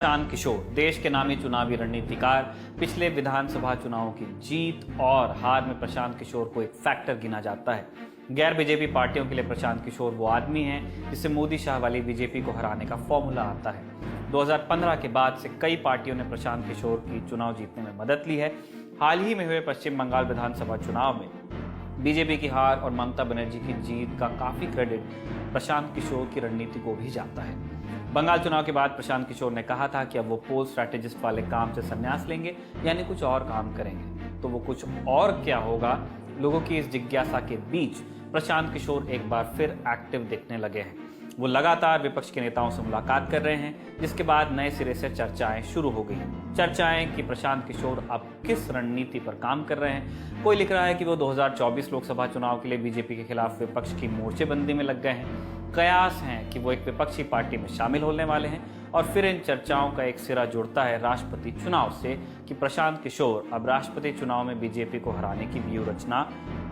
प्रशांत किशोर देश के नामी चुनावी रणनीतिकार। पिछले विधानसभा चुनावों की जीत और हार में प्रशांत किशोर को एक फैक्टर गिना जाता है। गैर बीजेपी पार्टियों के लिए प्रशांत किशोर वो आदमी है जिससे मोदी शाह वाली बीजेपी को हराने का फॉर्मूला आता है। 2015 के बाद से कई पार्टियों ने प्रशांत किशोर की चुनाव जीतने में मदद ली है। हाल ही में हुए पश्चिम बंगाल विधानसभा चुनाव में बीजेपी की हार और ममता बनर्जी की जीत का काफी क्रेडिट प्रशांत किशोर की रणनीति को भी जाता है। बंगाल चुनाव के बाद प्रशांत किशोर ने कहा था कि अब वो पोल स्ट्रैटेजिस्ट वाले काम से संन्यास लेंगे, यानी कुछ और काम करेंगे। तो वो कुछ और क्या होगा, लोगों की इस जिज्ञासा के बीच प्रशांत किशोर एक बार फिर एक्टिव दिखने लगे हैं। वो लगातार विपक्ष के नेताओं से मुलाकात कर रहे हैं, जिसके बाद नए सिरे से चर्चाएं शुरू हो गई। चर्चाएं कि प्रशांत किशोर अब किस रणनीति पर काम कर रहे हैं। कोई लिख रहा है कि वो 2024 लोकसभा चुनाव के लिए बीजेपी के खिलाफ विपक्ष की मोर्चेबंदी में लग गए हैं। कयास हैं कि वो एक विपक्षी पार्टी में शामिल होने वाले हैं। और फिर इन चर्चाओं का एक सिरा जुड़ता है राष्ट्रपति चुनाव से कि प्रशांत किशोर अब राष्ट्रपति चुनाव में बीजेपी को हराने की व्यूह रचना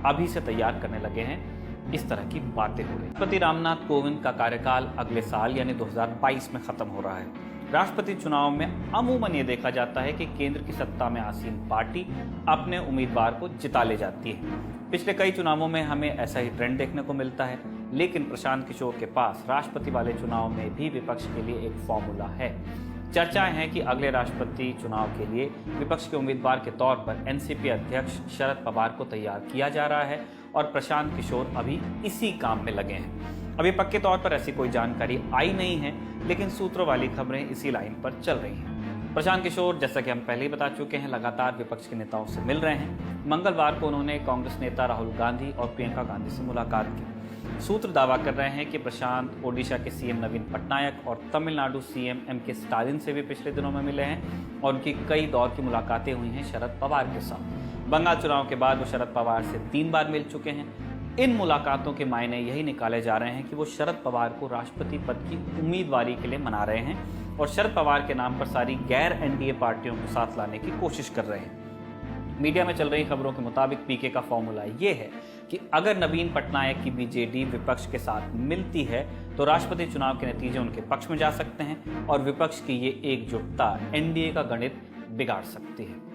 अभी से तैयार करने लगे हैं। इस तरह की बातें हो रही। राष्ट्रपति रामनाथ कोविंद का कार्यकाल अगले साल यानी 2022 में खत्म हो रहा है। राष्ट्रपति चुनाव में अमूमन ये देखा जाता है कि केंद्र की सत्ता में आसीन पार्टी अपने उम्मीदवार को जिता ले जाती है। पिछले कई चुनावों में हमें ऐसा ही ट्रेंड देखने को मिलता है, लेकिन प्रशांत किशोर के पास राष्ट्रपति वाले चुनाव में भी विपक्ष के लिए एक फॉर्मूला है। चर्चाएं हैं कि अगले राष्ट्रपति चुनाव के लिए विपक्ष के उम्मीदवार के तौर पर एनसीपी अध्यक्ष शरद पवार को तैयार किया जा रहा है और प्रशांत किशोर अभी इसी काम में लगे हैं। अभी पक्के तौर पर ऐसी कोई जानकारी आई नहीं है, लेकिन सूत्रों वाली खबरें इसी लाइन पर चल रही हैं। प्रशांत किशोर, जैसा कि हम पहले ही बता चुके हैं, लगातार विपक्ष के नेताओं से मिल रहे हैं। मंगलवार को उन्होंने कांग्रेस नेता राहुल गांधी और प्रियंका गांधी से मुलाकात की। सूत्र दावा कर रहे हैं कि प्रशांत ओडिशा के सीएम नवीन पटनायक और तमिलनाडु सीएम एमके स्टालिन से भी पिछले दिनों में मिले हैं और उनकी कई दौर की मुलाकातें हुई हैं शरद पवार के साथ। बंगाल चुनाव के बाद वो शरद पवार से 3 बार मिल चुके हैं। इन मुलाकातों के मायने यही निकाले जा रहे हैं कि वो शरद पवार को राष्ट्रपति पद की उम्मीदवारी के लिए मना रहे हैं और शरद पवार के नाम पर सारी गैर एनडीए पार्टियों को साथ लाने की कोशिश कर रहे हैं। मीडिया में चल रही खबरों के मुताबिक पीके का फॉर्मूला ये है कि अगर नवीन पटनायक की बीजेडी विपक्ष के साथ मिलती है तो राष्ट्रपति चुनाव के नतीजे उनके पक्ष में जा सकते हैं और विपक्ष की ये एकजुटता एनडीए का गणित बिगाड़ सकती है।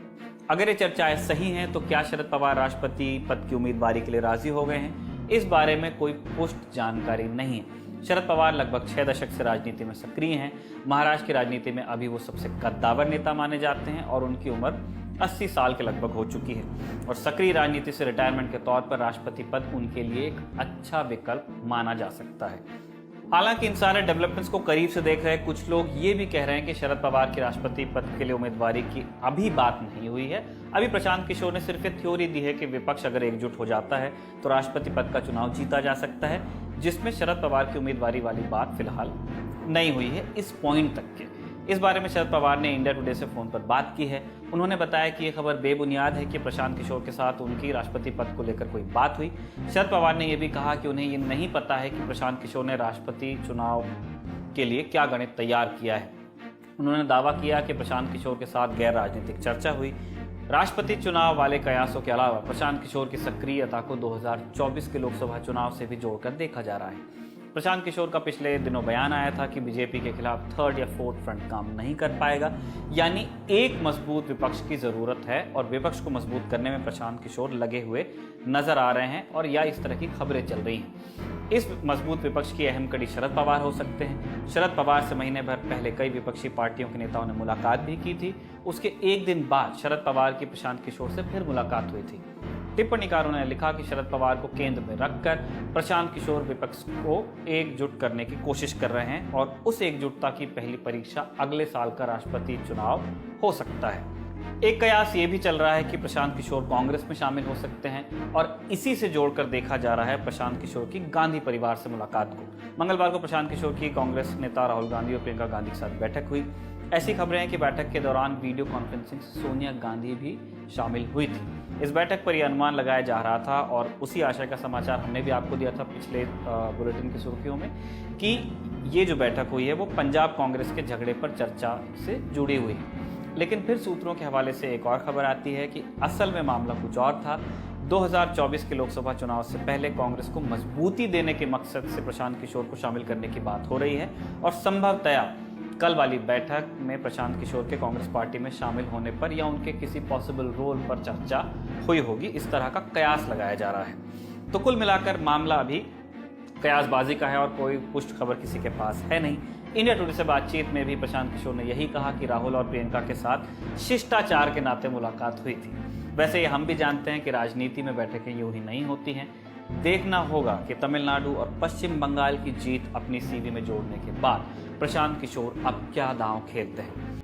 अगर ये चर्चाएं सही हैं तो क्या शरद पवार राष्ट्रपति पद की उम्मीदवारी के लिए राजी हो गए हैं? इस बारे में कोई पुष्ट जानकारी नहीं है। शरद पवार लगभग 6 दशक से राजनीति में सक्रिय हैं। महाराष्ट्र की राजनीति में अभी वो सबसे कद्दावर नेता माने जाते हैं और उनकी उम्र 80 साल के लगभग हो चुकी है और सक्रिय राजनीति से रिटायरमेंट के तौर पर राष्ट्रपति पद उनके लिए एक अच्छा विकल्प माना जा सकता है। हालांकि इन सारे डेवलपमेंट्स को करीब से देख रहे कुछ लोग ये भी कह रहे हैं कि शरद पवार की राष्ट्रपति पद के लिए उम्मीदवारी की अभी बात नहीं हुई है। अभी प्रशांत किशोर ने सिर्फ एक थ्योरी दी है कि विपक्ष अगर एकजुट हो जाता है तो राष्ट्रपति पद का चुनाव जीता जा सकता है, जिसमें शरद पवार की उम्मीदवारी वाली बात फिलहाल नहीं हुई है इस पॉइंट तक के। इस बारे में शरद पवार ने इंडिया टुडे से फोन पर बात की है। उन्होंने बताया कि यह खबर बेबुनियाद है कि प्रशांत किशोर के साथ उनकी राष्ट्रपति पद को लेकर कोई बात हुई। शरद पवार ने यह भी कहा कि उन्हें ये नहीं पता है कि प्रशांत किशोर ने राष्ट्रपति चुनाव के लिए क्या गणित तैयार किया है। उन्होंने दावा किया कि प्रशांत किशोर के साथ गैर राजनीतिक चर्चा हुई। राष्ट्रपति चुनाव वाले कयासों के अलावा प्रशांत किशोर की सक्रियता को 2024 के लोकसभा चुनाव से भी जोड़कर देखा जा रहा है। प्रशांत किशोर का पिछले दिनों बयान आया था कि बीजेपी के खिलाफ 3rd या 4th फ्रंट काम नहीं कर पाएगा, यानी एक मजबूत विपक्ष की जरूरत है और विपक्ष को मजबूत करने में प्रशांत किशोर लगे हुए नजर आ रहे हैं और या इस तरह की खबरें चल रही हैं। इस मजबूत विपक्ष की अहम कड़ी शरद पवार हो सकते हैं। शरद पवार से महीने भर पहले कई विपक्षी पार्टियों के नेताओं ने मुलाकात भी की थी। उसके एक दिन बाद शरद पवार की प्रशांत किशोर से फिर मुलाकात हुई थी। टिप्पणीकारों ने लिखा कि शरद पवार को केंद्र में रखकर प्रशांत किशोर विपक्ष को एकजुट करने की कोशिश कर रहे हैं और उस एकजुटता की पहली परीक्षा अगले साल का राष्ट्रपति चुनाव हो सकता है। एक कयास ये भी चल रहा है कि प्रशांत किशोर कांग्रेस में शामिल हो सकते हैं और इसी से जोड़कर देखा जा रहा है प्रशांत किशोर की गांधी परिवार से मुलाकात को। मंगलवार को प्रशांत किशोर की कांग्रेस नेता राहुल गांधी और प्रियंका गांधी के साथ बैठक हुई। ऐसी खबरें हैं कि बैठक के दौरान वीडियो कॉन्फ्रेंसिंग से सोनिया गांधी भी शामिल हुई थी। इस बैठक पर यह अनुमान लगाया जा रहा था और उसी आशय का समाचार हमने भी आपको दिया था पिछले बुलेटिन की सुर्खियों में कि ये जो बैठक हुई है वो पंजाब कांग्रेस के झगड़े पर चर्चा से जुड़ी हुई है। लेकिन फिर सूत्रों के हवाले से एक और खबर आती है कि असल में मामला कुछ और था। 2024 के लोकसभा चुनाव से पहले कांग्रेस को मजबूती देने के मकसद से प्रशांत किशोर को शामिल करने की बात हो रही है और संभवतया कल वाली बैठक में प्रशांत किशोर के कांग्रेस पार्टी में शामिल होने पर या उनके किसी पॉसिबल रोल पर चर्चा हुई होगी, इस तरह का कयास लगाया जा रहा है। तो कुल मिलाकर मामला अभी कयासबाजी का है और कोई पुष्ट खबर किसी के पास है नहीं। इंडिया टुडे से बातचीत में भी प्रशांत किशोर ने यही कहा कि राहुल और प्रियंका के साथ शिष्टाचार के नाते मुलाकात हुई थी। वैसे ये हम भी जानते हैं कि राजनीति में बैठकें यूं ही नहीं होती हैं। देखना होगा कि तमिलनाडु और पश्चिम बंगाल की जीत अपनी सीवी में जोड़ने के बाद प्रशांत किशोर अब क्या दांव खेलते हैं।